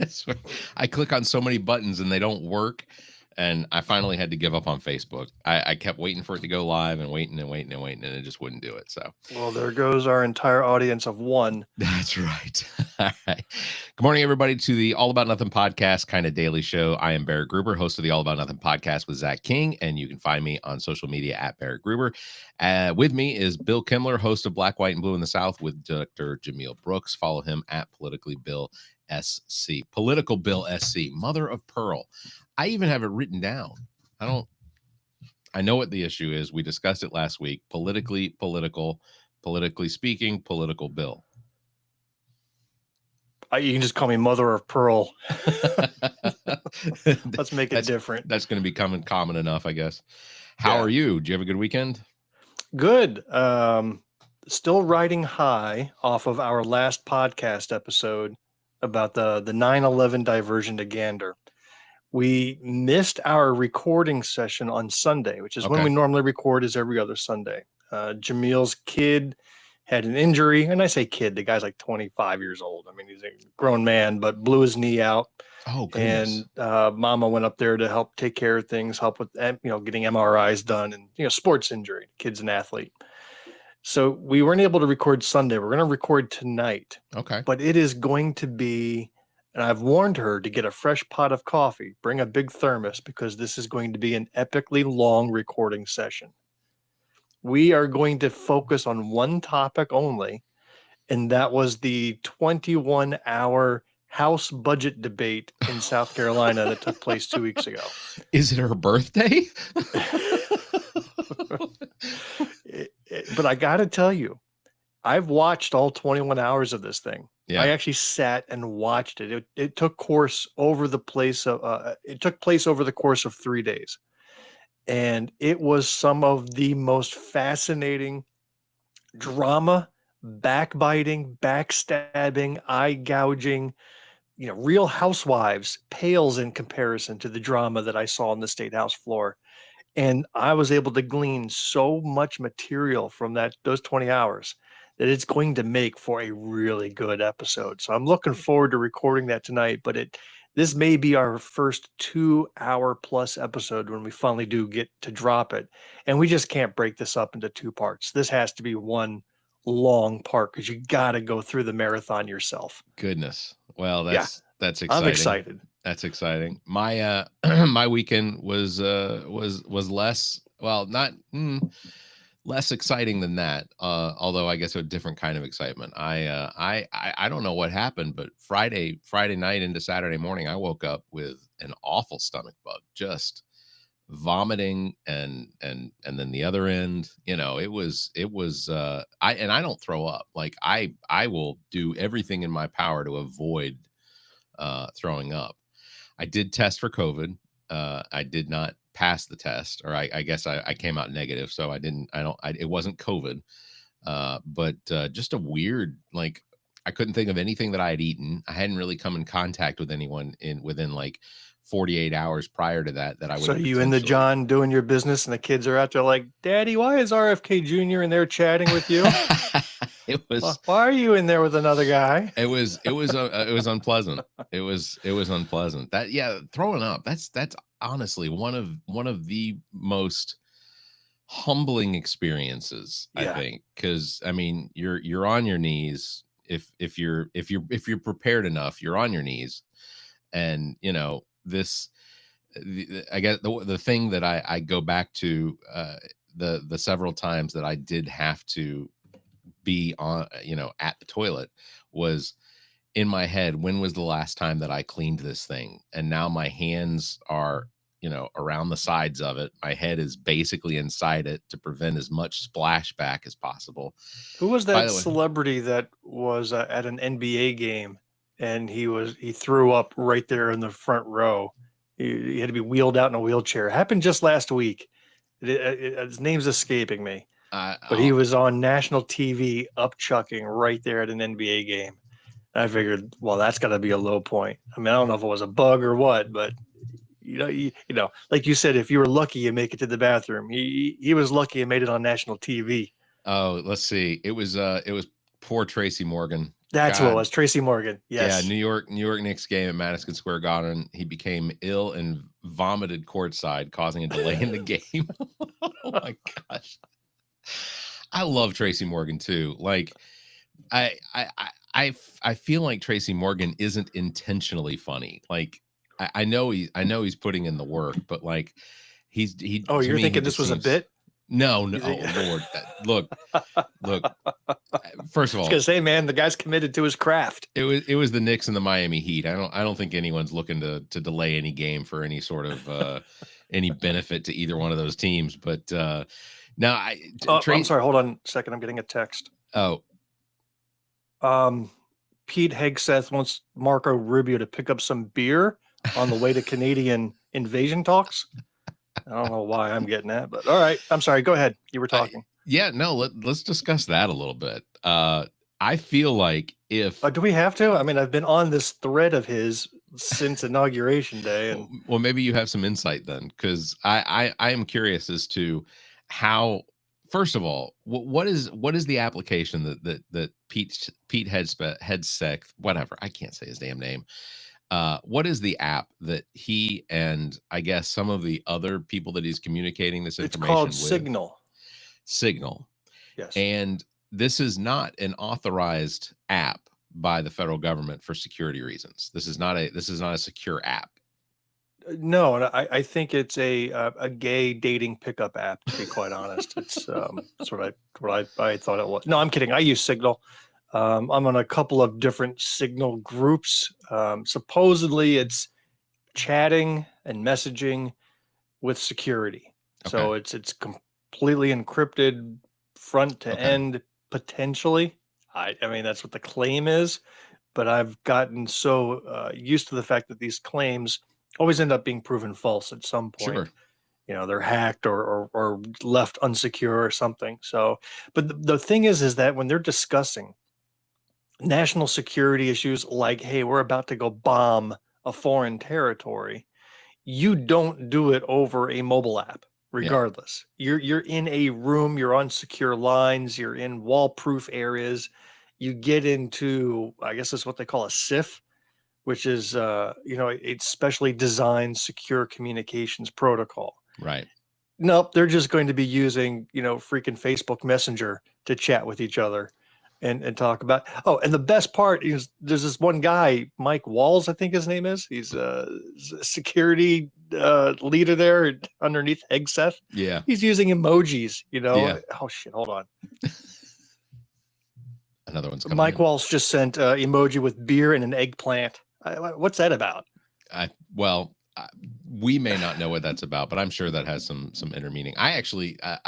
So I click on so many buttons and they don't work. And I finally had to give up on Facebook. I kept waiting for it to go live and waiting and waiting and waiting, and it just wouldn't do it. So Well, there goes our entire audience of one. that's right. All right. Good morning, everybody, to the All About Nothing podcast, kind of daily show. I am Barrett Gruber, host of the All About Nothing podcast with Zach King, and you can find me on social media at Barrett Gruber. With me is Bill Kimler, host of Black, White, and Blue in the South with Dr. Jameel Brooks. Follow him at politicalbillsc. Political Bill SC, mother of pearl. I even have it written down. I know what the issue is. We discussed it last week. Politically speaking, political Bill. You can just call me Mother of Pearl. Let's make it different. That's going to be common enough, I guess. How are you? Did you have a good weekend? Good. Still riding high off of our last podcast episode about the 9/11 diversion to Gander. We missed our recording session on Sunday, which is when we normally record, is every other Sunday. Jameel's kid had an injury, and I say kid, the guy's like 25 years old. I mean, he's a grown man, but blew his knee out. Oh, goodness. And Mama went up there to help take care of things, help with getting MRIs done, and sports injury. Kid's an athlete. So we weren't able to record Sunday. We're going to record tonight. Okay. But it is going to be, and I've warned her to get a fresh pot of coffee, bring a big thermos, because this is going to be an epically long recording session. We are going to focus on one topic only, and that was the 21-hour House budget debate in South Carolina that took place 2 weeks ago. Is it her birthday? But I got to tell you, I've watched all 21 hours of this thing. Yeah. I actually sat and watched it. It took place over the course of 3 days. And it was some of the most fascinating drama, backbiting, backstabbing, eye gouging, Real Housewives pales in comparison to the drama that I saw on the State House floor. And I was able to glean so much material from those 20 hours that it's going to make for a really good episode. So I'm looking forward to recording that tonight, but this may be our first 2-hour plus episode when we finally do get to drop it. And we just can't break this up into two parts. This has to be one long part because you got to go through the marathon yourself. Goodness. Well, that's exciting. I'm excited. That's exciting. My my weekend was less, well, not less exciting than that. Although I guess a different kind of excitement. I don't know what happened, but Friday night into Saturday morning, I woke up with an awful stomach bug, just vomiting, and then the other end, it was I don't throw up. Like I will do everything in my power to avoid throwing up. I did test for COVID. I did not pass the test, or I guess I came out negative. So it wasn't COVID. But just a weird, like, I couldn't think of anything that I had eaten. I hadn't really come in contact with anyone within like 48 hours prior to that I would. So you and the John doing your business, and the kids are out there like, Daddy, why is RFK Jr. in there chatting with you? It was. Why are you in there with another guy? It was unpleasant. It was unpleasant. Throwing up. That's honestly one of the most humbling experiences, I think, because I mean you're on your knees. If you're prepared enough, you're on your knees, and I guess the thing that I go back to the several times that I did have to be on, at the toilet, was in my head, when was the last time that I cleaned this thing? And now my hands are, around the sides of it. My head is basically inside it to prevent as much splashback as possible. Who was that celebrity that was at an NBA game and he threw up right there in the front row? He had to be wheeled out in a wheelchair. It happened just last week. His name's escaping me. But he was on national TV upchucking right there at an NBA game. I figured, well, that's got to be a low point. I mean, I don't know if it was a bug or what, but like you said, if you were lucky, you make it to the bathroom. He was lucky and made it on national TV. Oh, let's see. It was poor Tracy Morgan. That's what it was. Tracy Morgan. Yeah, Yes. New York Knicks game at Madison Square Garden. He became ill and vomited courtside, causing a delay in the game. Oh my gosh. I love Tracy Morgan too. Like I feel like Tracy Morgan isn't intentionally funny. Like I know he's putting in the work, but like he Oh, to you're me he thinking this just was a seems bit? no, You think? oh Lord. Look. First of I was all, gonna say, man, the guy's committed to his craft. it was the Knicks and the Miami Heat. I don't think anyone's looking to delay any game for any sort of any benefit to either one of those teams. But now I'm sorry. Hold on a second. I'm getting a text. Oh, Pete Hegseth wants Marco Rubio to pick up some beer on the way to Canadian invasion talks. I don't know why I'm getting that, but all right. I'm sorry. Go ahead. You were talking. Yeah, no, let's discuss that a little bit. I feel like if do we have to? I mean, I've been on this thread of his since inauguration day, and well, maybe you have some insight then, because I am curious as to how. First of all, what is the application that Pete Hegseth, whatever, I can't say his damn name. What is the app that he and I guess some of the other people that he's communicating this information with? It's called Signal. Signal. Yes. And this is not an authorized app by the federal government for security reasons. This is not a secure app. No, and I think it's a gay dating pickup app, to be quite honest. It's that's what I thought it was. No, I'm kidding. I use Signal. I'm on a couple of different Signal groups. Supposedly it's chatting and messaging with security. Okay. So it's completely encrypted front to end, potentially. I mean, that's what the claim is, but I've gotten so used to the fact that these claims always end up being proven false at some point. Sure. You know, they're hacked or left unsecure or something. So, but the thing is that when they're discussing national security issues like, hey, we're about to go bomb a foreign territory, you don't do it over a mobile app, regardless. Yeah. You're in a room, you're on secure lines, you're in wall-proof areas. You get into, I guess that's what they call a SIF, which is a specially designed secure communications protocol. Right. Nope, they're just going to be using, freaking Facebook Messenger to chat with each other and talk about. Oh, and the best part is there's this one guy, Mike Walls, I think his name is. He's a security leader there underneath Hegseth. Yeah. He's using emojis, Yeah. Oh shit, hold on. Another one's coming. Mike Walls just sent emoji with beer and an eggplant. What's that about? We may not know what that's about, but I'm sure that has some inner meaning. I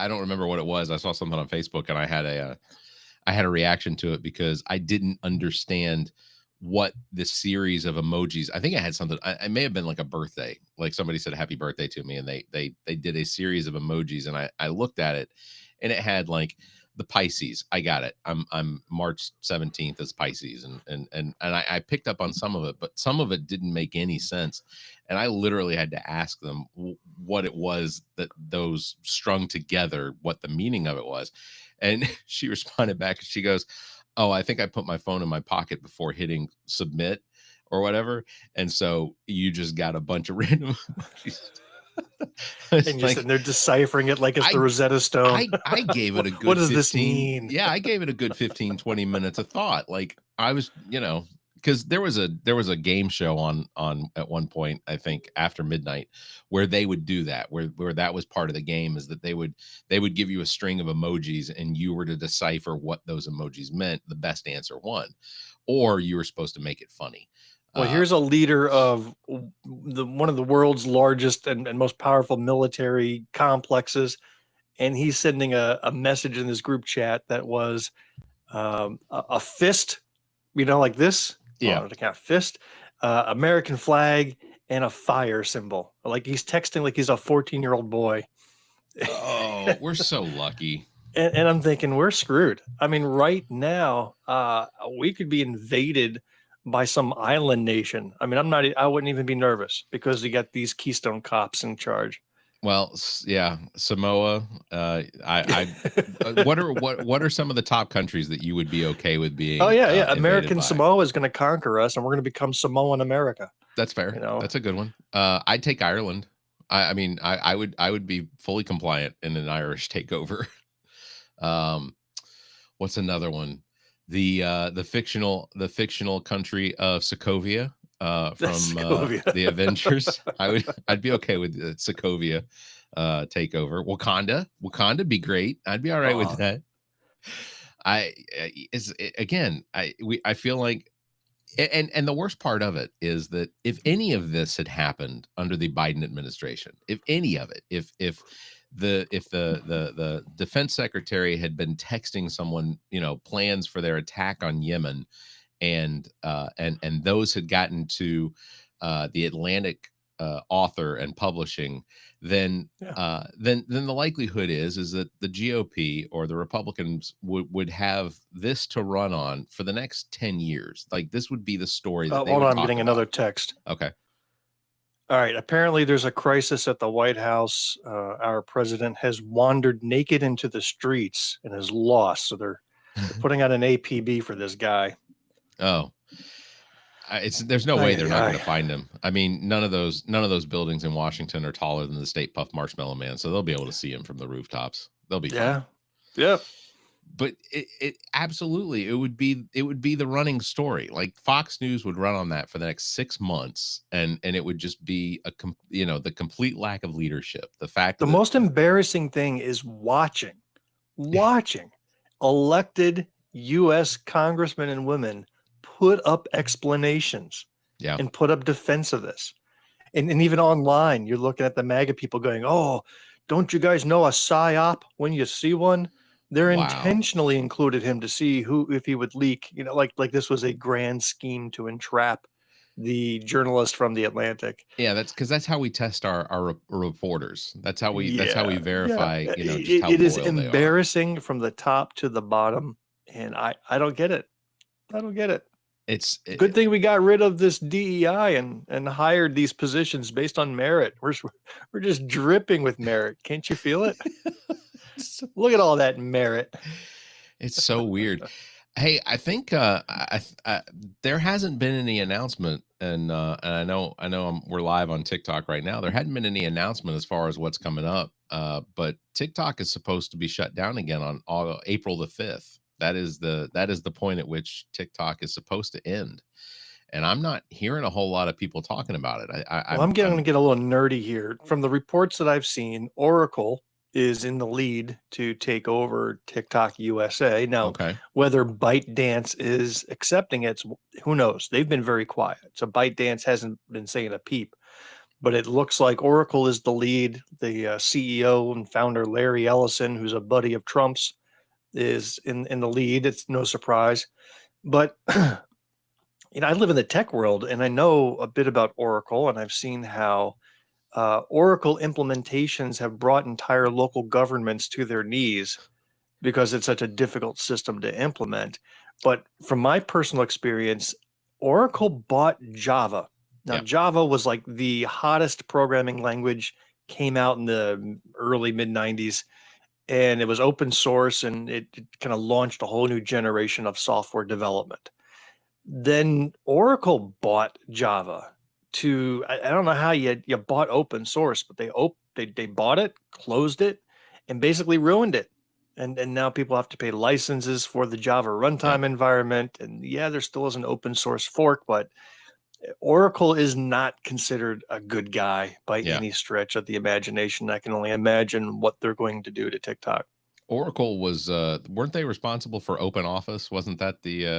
don't remember what it was. I saw something on Facebook and I had a reaction to it because I didn't understand what this series of emojis. I think I had something. I may have been like a birthday, like somebody said happy birthday to me, and they did a series of emojis, and I looked at it, and it had like the Pisces. I got it. I'm March 17th as Pisces, and I picked up on some of it, but some of it didn't make any sense, and I literally had to ask them what it was that those strung together, what the meaning of it was. And she responded back and she goes, "Oh, I think I put my phone in my pocket before hitting submit or whatever. And so you just got a bunch of random emojis." And they're deciphering it like it's the Rosetta Stone. I gave it a good what does this mean? Yeah, I gave it a good 15, 20 minutes of thought. Like I was, because there was a game show on at one point, I think after midnight, where they would do that, where that was part of the game, is that they would give you a string of emojis and you were to decipher what those emojis meant. The best answer won, or you were supposed to make it funny. Well, here's a leader of one of the world's largest and most powerful military complexes, and he's sending a message in this group chat that was a fist, like this. Yeah, like a fist, American flag, and a fire symbol. Like he's texting like he's a 14-year-old boy. Oh, we're so lucky. And I'm thinking we're screwed. I mean, right now, we could be invaded by some island nation. I mean, I wouldn't even be nervous because you got these Keystone cops in charge. Well, yeah, Samoa. What are some of the top countries that you would be okay with being? Oh yeah, yeah. Invaded American by? Samoa is going to conquer us, and we're going to become Samoan America. That's fair. You know, That's a good one. I'd take Ireland. I mean, I would be fully compliant in an Irish takeover. What's another one? The fictional country of Sokovia from the Avengers. I'd be okay with the Sokovia takeover. Wakanda be great. I'd be all right with that. I feel like, and the worst part of it is that if any of this had happened under the Biden administration, if any of it, if the defense secretary had been texting someone, plans for their attack on Yemen, and those had gotten to the Atlantic author and publishing, then then the likelihood is that the GOP or the Republicans would have this to run on for the next 10 years. Like, this would be the story that they hold would on, I'm talk getting about. another text. Okay. All right. Apparently, there's a crisis at the White House. Our president has wandered naked into the streets and is lost. So they're putting out an APB for this guy. Oh, there's no way they're not going to find him. I mean, none of those buildings in Washington are taller than the State Puft Marshmallow Man, so they'll be able to see him from the rooftops. They'll be fine. Yep. But it absolutely, it would be the running story. Like, Fox News would run on that for the next 6 months, and it would just be the complete lack of leadership. The fact the most embarrassing thing is watching elected U.S. congressmen and women put up explanations and put up defense of this. And even online, you're looking at the MAGA people going, "Oh, don't you guys know a PSYOP when you see one?" They're intentionally included him to see if he would leak, like this was a grand scheme to entrap the journalist from the Atlantic. Yeah, that's how we test our reporters. That's how we verify, just how it is loyal they are. embarrassing from the top to the bottom, and I don't get it. I don't get it. It's good thing we got rid of this DEI and hired these positions based on merit. We're just dripping with merit. Can't you feel it? Look at all that merit. It's so weird. Hey, I think there hasn't been any announcement, and I know we're live on TikTok right now. There hadn't been any announcement as far as what's coming up, but TikTok is supposed to be shut down again on April the 5th. That is the point at which TikTok is supposed to end, and I'm not hearing a whole lot of people talking about it. I'm going to get a little nerdy here. From the reports that I've seen, Oracle is in the lead to take over TikTok USA. Now, whether ByteDance is accepting it, who knows? They've been very quiet. So ByteDance hasn't been saying a peep, but it looks like Oracle is the lead. The CEO and founder, Larry Ellison, who's a buddy of Trump's, is in the lead. It's no surprise. But, I live in the tech world and I know a bit about Oracle, and I've seen how Oracle implementations have brought entire local governments to their knees because it's such a difficult system to implement. But from my personal experience, Oracle bought Java. Now, Java was like the hottest programming language, came out in the early mid-90s, and it was open source, and it kind of launched a whole new generation of software development. Then Oracle bought Java. I don't know how you bought open source, but they bought it, closed it, and basically ruined it. And now people have to pay licenses for the Java runtime environment. And there still is an open source fork, but Oracle is not considered a good guy by any stretch of the imagination. I can only imagine what they're going to do to TikTok. Oracle was weren't they responsible for Open Office? Wasn't that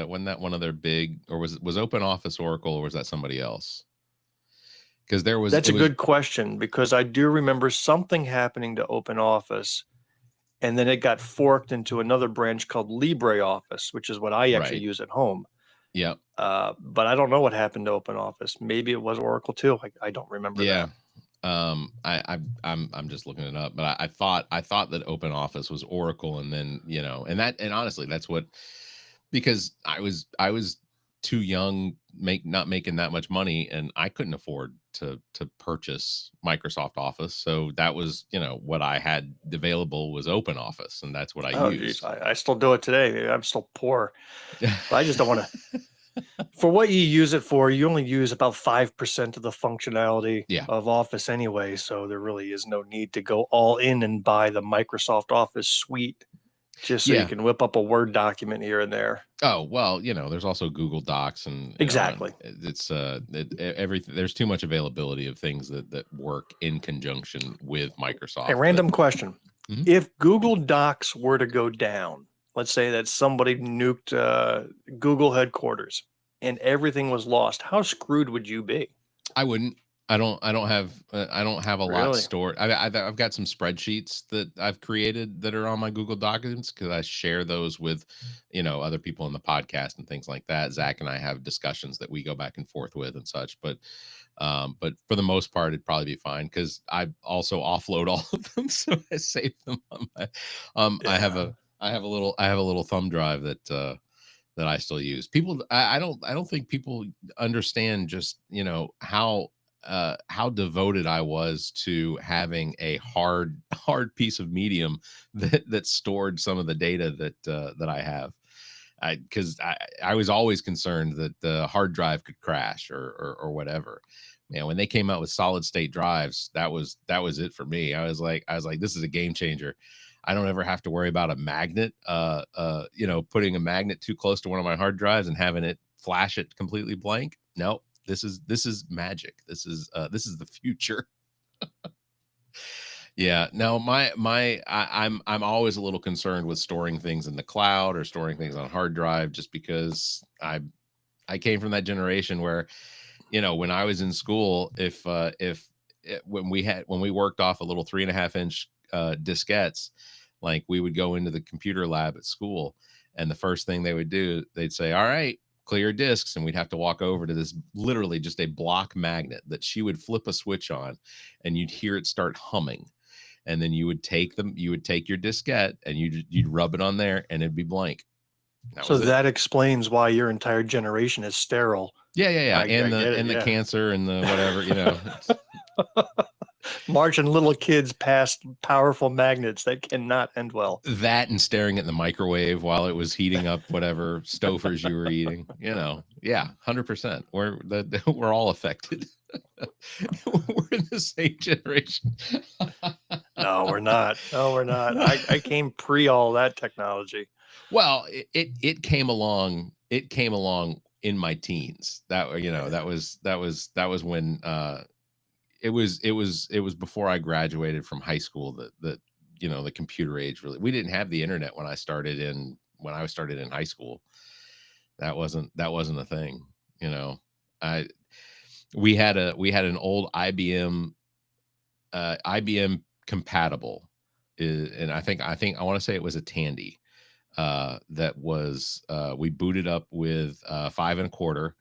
wasn't that one of their big, or was Open Office Oracle, or was that somebody else? Because that's a good question, because I do remember something happening to Open Office, and then it got forked into another branch called LibreOffice, which is what I actually use at home. Yep. But I don't know what happened to Open Office. Maybe it was Oracle too. I don't remember that. I'm just looking it up, but I thought that Open Office was Oracle, and then and honestly, that's what, because I was too young, not making that much money, and I couldn't afford to purchase Microsoft Office. So that was, what I had available was Open Office, and that's what I used. Geez, I still do it today. I'm still poor, but I just don't want to. For what you use it for, you only use about 5% of the functionality of Office anyway. So there really is no need to go all in and buy the Microsoft Office suite just so you can whip up a Word document here and there. Oh, well, there's also Google Docs and exactly. It's everything. There's too much availability of things that work in conjunction with Microsoft. A random question. Mm-hmm. If Google Docs were to go down, let's say that somebody nuked Google headquarters and everything was lost, how screwed would you be? I wouldn't. I don't have a lot stored. I've got some spreadsheets that I've created that are on my Google Documents because I share those with, other people in the podcast and things like that. Zach and I have discussions that we go back and forth with and such. But for the most part, it'd probably be fine because I also offload all of them, so I save them on my. I have a little thumb drive that I still use. People, I don't think people understand just how devoted I was to having a hard piece of medium that stored some of the data that I have. Because I was always concerned that the hard drive could crash or whatever. Man, when they came out with solid state drives, that was it for me. I was like, this is a game changer. I don't ever have to worry about a magnet, putting a magnet too close to one of my hard drives and having it flash it completely blank. No, this is magic. This is the future. Yeah. No, I'm always a little concerned with storing things in the cloud or storing things on a hard drive, just because I came from that generation where, when I was in school, when we worked off a little 3.5-inch diskettes, like we would go into the computer lab at school, and the first thing they would do, they'd say, "All right, clear disks," and we'd have to walk over to this literally just a block magnet that she would flip a switch on, and you'd hear it start humming, and then you would take your diskette and you'd rub it on there, and it'd be blank. That explains why your entire generation is sterile. Yeah. The cancer and the whatever, Marching little kids past powerful magnets that cannot end well. That and staring at the microwave while it was heating up whatever Stouffer's you were eating. Yeah, 100%. We're all affected. We're in the same generation. No, we're not. I came pre all that technology. Well, it came along. It came along in my teens. That was when it was before I graduated from high school that the computer age really. We didn't have the internet when I started in high school. That wasn't a thing. We had an old IBM compatible, and I think I want to say it was a Tandy. That was we booted up with 5 1/4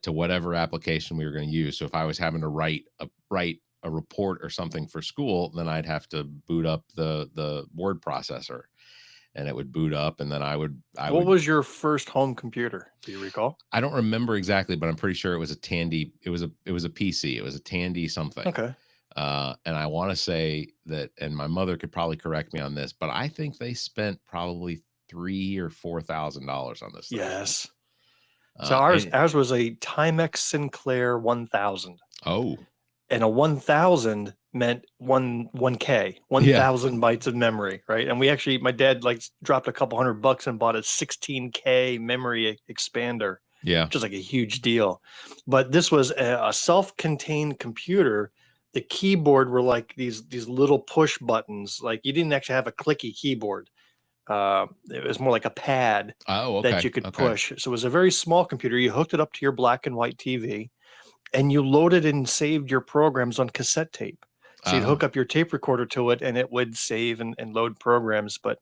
to whatever application we were going to use. So if I was having to write a report or something for school, then I'd have to boot up the word processor, and it would boot up, and then What was your first home computer? Do you recall? I don't remember exactly, but I'm pretty sure it was a Tandy. It was a PC. It was a Tandy something. Okay. And I want to say that, and my mother could probably correct me on this, but I think they spent probably $3,000 or $4,000 on this thing. Yes. So ours was a Timex Sinclair 1000. Oh. And a 1000 meant 1K, 1,000 bytes of memory, right? And my dad dropped a couple $100 and bought a 16K memory expander. Yeah. Which was like a huge deal. But this was a self-contained computer. The keyboard were like these little push buttons. Like you didn't actually have a clicky keyboard. It was more like a pad that you could push. So it was a very small computer. You hooked it up to your black and white TV, and you loaded and saved your programs on cassette tape. So you'd hook up your tape recorder to it, and it would save and load programs. But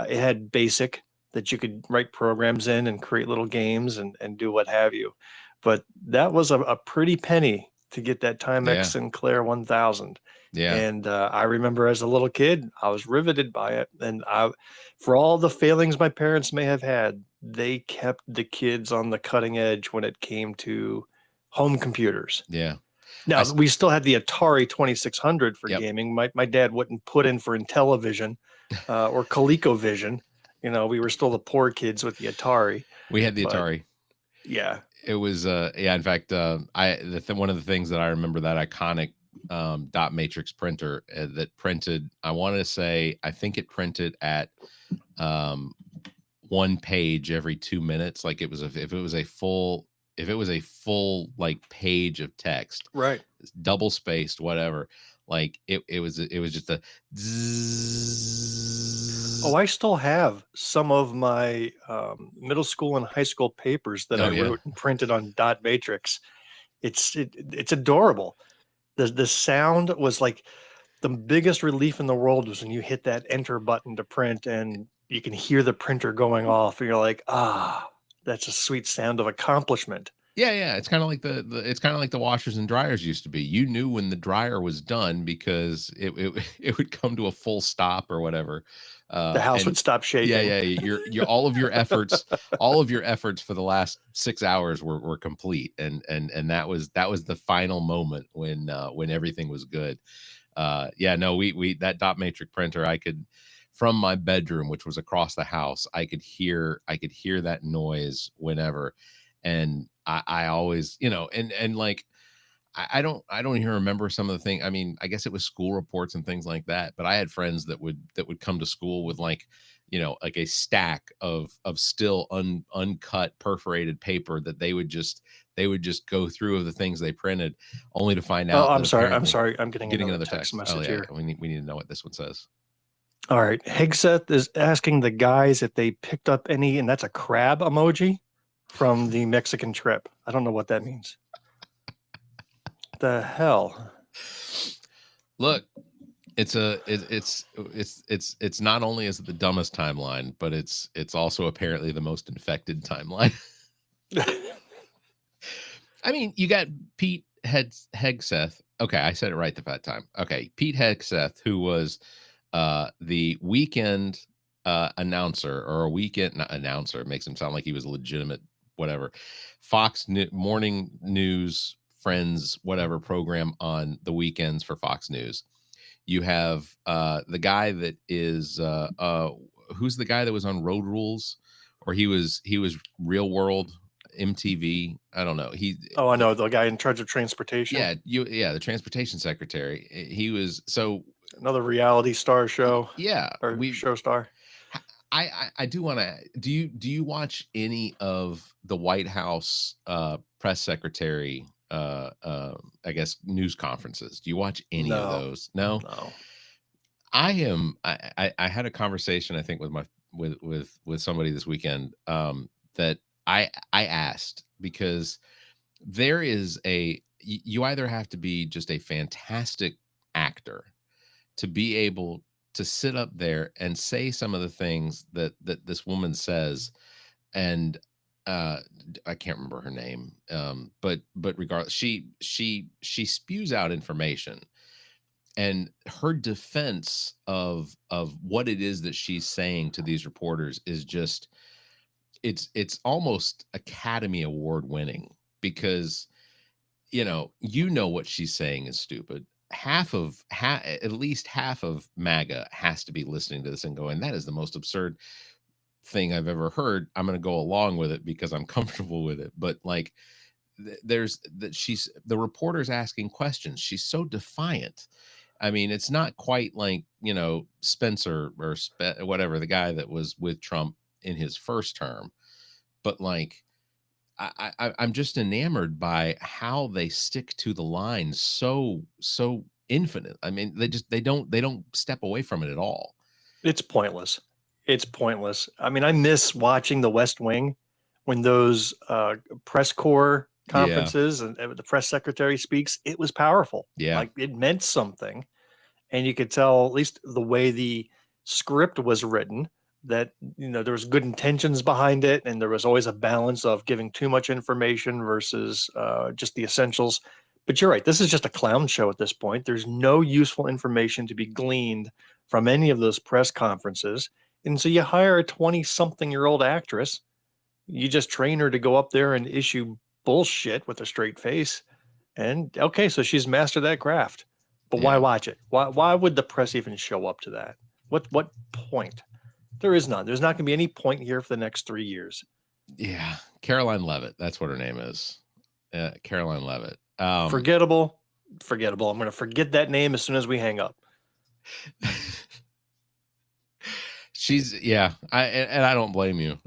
it had BASIC that you could write programs in and create little games and do what have you. But that was a pretty penny to get that Timex Yeah. Sinclair 1000. Yeah. And I remember as a little kid, I was riveted by it. And for all the failings my parents may have had, they kept the kids on the cutting edge when it came to home computers. Yeah. Now, we still had the Atari 2600 for Yep. gaming. My dad wouldn't put in for Intellivision or ColecoVision. You know, we were still the poor kids with the Atari. We had the Atari. Yeah. It was in fact, one of the things that I remember, that iconic dot matrix printer that printed, I think it printed at 1 page every 2 minutes. Like if it was a full like page of text, right, double spaced, whatever, like it was just a zzz. Oh, I still have some of my middle school and high school papers that I wrote and printed on dot matrix. It's adorable. The sound was like, the biggest relief in the world was when you hit that enter button to print and you can hear the printer going off and you're like, that's a sweet sound of accomplishment. Yeah. It's kind of like the washers and dryers used to be. You knew when the dryer was done because it would come to a full stop or whatever. The house would stop shaking. Yeah. Your all of your efforts for the last 6 hours were complete, and that was the final moment when everything was good. We that dot matrix printer, I could, from my bedroom, which was across the house, I could hear that noise whenever. And I always, and like, I don't even remember some of the things. I mean, I guess it was school reports and things like that, but I had friends that would come to school with like a stack of still uncut perforated paper that they would just go through of the things they printed, only to find out. Oh, I'm sorry. I'm getting another text message here. We need to know what this one says. All right. Hegseth is asking the guys if they picked up any, and that's a crab emoji from the Mexican trip. I don't know what that means. The hell? Look, it's not only is it the dumbest timeline, but it's also apparently the most infected timeline. I mean, you got Pete Hegseth. Okay, I said it right the time. Okay, Pete Hegseth, who was the weekend announcer, or a weekend announcer. It makes him sound like he was a legitimate whatever Fox morning news, Friends, whatever program on the weekends for Fox News. You have the guy that is who's the guy that was on Road Rules, or he was Real World MTV. I don't know. I know the guy in charge of transportation. The transportation secretary. He was another reality star show. Yeah, or show star. I do want to. Do you watch any of the White House press secretary? I guess news conferences. Do you watch any of those? No. I had a conversation, I think, with somebody this weekend that I asked, because there is you either have to be just a fantastic actor to be able to sit up there and say some of the things that this woman says, and I can't remember her name, but regardless, she spews out information, and her defense of what it is that she's saying to these reporters is just, it's almost Academy Award winning, because what she's saying is stupid. At least half of MAGA has to be listening to this and going, that is the most absurd thing I've ever heard. I'm going to go along with it because I'm comfortable with it. But like, there's that she's the reporter's asking questions. She's so defiant. I mean, it's not quite like, Spencer or whatever, the guy that was with Trump in his first term, but like, I'm just enamored by how they stick to the line so infinite. I mean, they don't step away from it at all. It's pointless. I mean, I miss watching The West Wing when those press corps conferences and the press secretary speaks. It was powerful. Yeah, like it meant something, and you could tell, at least the way the script was written, that there was good intentions behind it, and there was always a balance of giving too much information versus just the essentials. But you're right. This is just a clown show at this point. There's no useful information to be gleaned from any of those press conferences. And so you hire a 20-something-year-old actress. You just train her to go up there and issue bullshit with a straight face. And okay, so she's mastered that craft. But why watch it? Why would the press even show up to that? What point? There is none. There's not going to be any point here for the next 3 years. Yeah. Caroline Levitt. That's what her name is. Caroline Levitt. Forgettable. I'm going to forget that name as soon as we hang up. I don't blame you.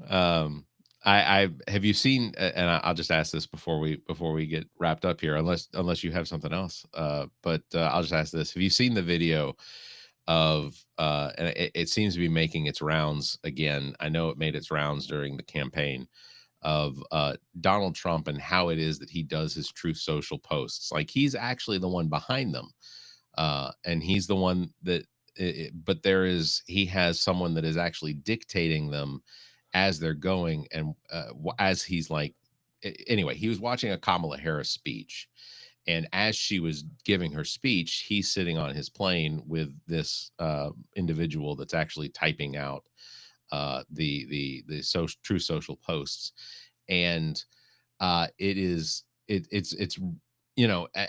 I have you seen, and I'll just ask this before we get wrapped up here, unless you have something else. But I'll just ask this: have you seen the video of and it seems to be making its rounds again? I know it made its rounds during the campaign of Donald Trump and how it is that he does his Truth Social posts. Like, he's actually the one behind them, and he's the one that. But he has someone that is actually dictating them as they're going, and as he's like, anyway, he was watching a Kamala Harris speech, and as she was giving her speech, he's sitting on his plane with this individual that's actually typing out the True Social posts, and it's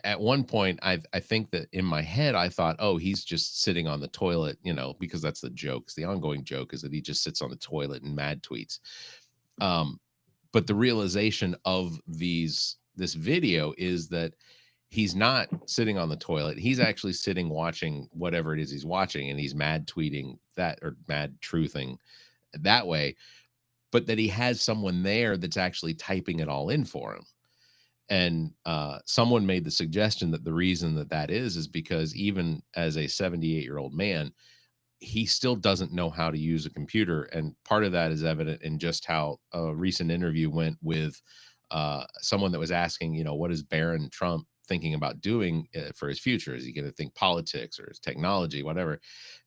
at one point I think that in my head I thought, oh, he's just sitting on the toilet, because that's the joke. The ongoing joke is that he just sits on the toilet and mad tweets. But the realization of this video is that he's not sitting on the toilet. He's actually sitting watching whatever it is he's watching, and he's mad tweeting that, or mad truthing that way, but that he has someone there that's actually typing it all in for him. And someone made the suggestion that the reason that is because even as a 78-year-old man, he still doesn't know how to use a computer. And part of that is evident in just how a recent interview went with someone that was asking, what is Barron Trump thinking about doing for his future? Is he going to think politics or his technology, whatever?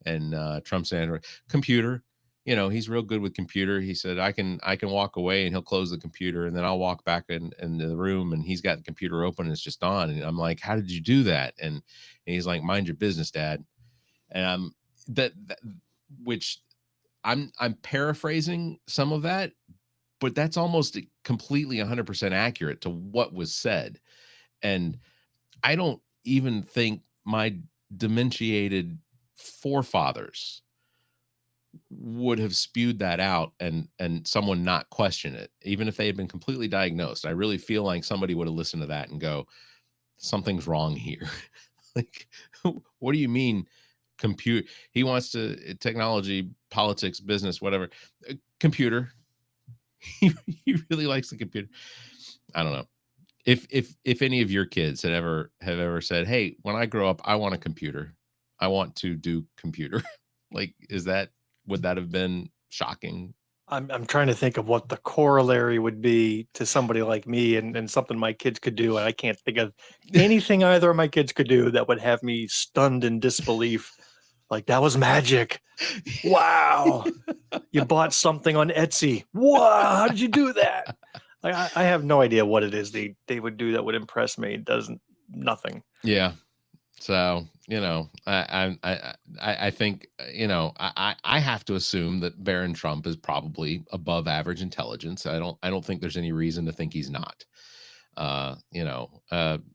And Trump said, computer. He's real good with computer. He said, I can walk away and he'll close the computer, and then I'll walk back in the room and he's got the computer open and it's just on. And I'm like, how did you do that? And he's like, mind your business, Dad. And which I'm paraphrasing some of that, but that's almost completely 100% accurate to what was said. And I don't even think my dementiated forefathers would have spewed that out and someone not question it, even if they had been completely diagnosed. I really feel like somebody would have listened to that and go, something's wrong here. Like, what do you mean compute? He wants to technology, politics, business, whatever. Computer. He really likes the computer. I don't know. If any of your kids have ever said, hey, when I grow up, I want a computer. I want to do computer. Like, would that have been shocking? I'm trying to think of what the corollary would be to somebody like me and something my kids could do. And I can't think of anything either of my kids could do that would have me stunned in disbelief. Like, that was magic. Wow. You bought something on Etsy. Wow. How did you do that? Like, I have no idea what it is they would do that would impress me. It doesn't, nothing. Yeah. So, I think, I have to assume that Barron Trump is probably above average intelligence. I don't think there's any reason to think he's not.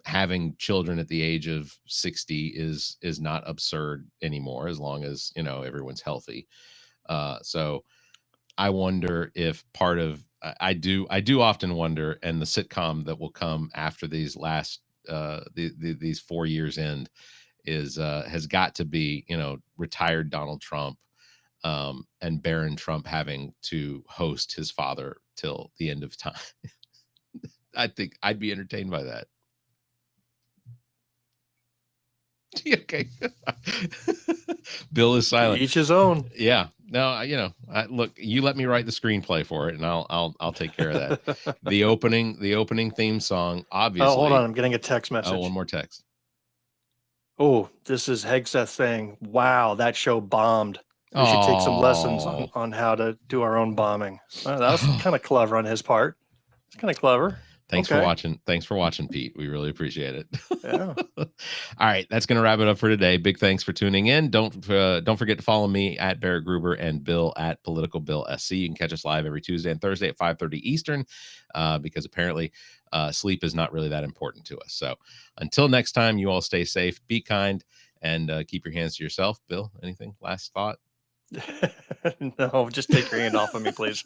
Having children at the age of 60 is not absurd anymore, as long as, everyone's healthy. So I wonder if part of, I do often wonder, and the sitcom that will come after these last, these 4 years end has got to be, retired Donald Trump, and Barron Trump having to host his father till the end of time. I think I'd be entertained by that. Okay. Bill is silent. Each his own. Yeah. No, look, you let me write the screenplay for it, and I'll take care of that. The opening theme song, obviously. Oh, hold on. I'm getting a text message. Oh, one more text. Oh, this is Hegseth saying, wow, that show bombed. We should take some lessons on how to do our own bombing. Well, that was kind of clever on his part. It's kind of clever. Thanks for watching. Thanks for watching, Pete. We really appreciate it. Yeah. All right, that's going to wrap it up for today. Big thanks for tuning in. Don't forget to follow me at barrettgruber and Bill at politicalbillsc. You can catch us live every Tuesday and Thursday at 5:30 Eastern, because apparently sleep is not really that important to us. So until next time, you all stay safe, be kind, and keep your hands to yourself. Bill, anything? Last thought? No, just take your hand off of me, please.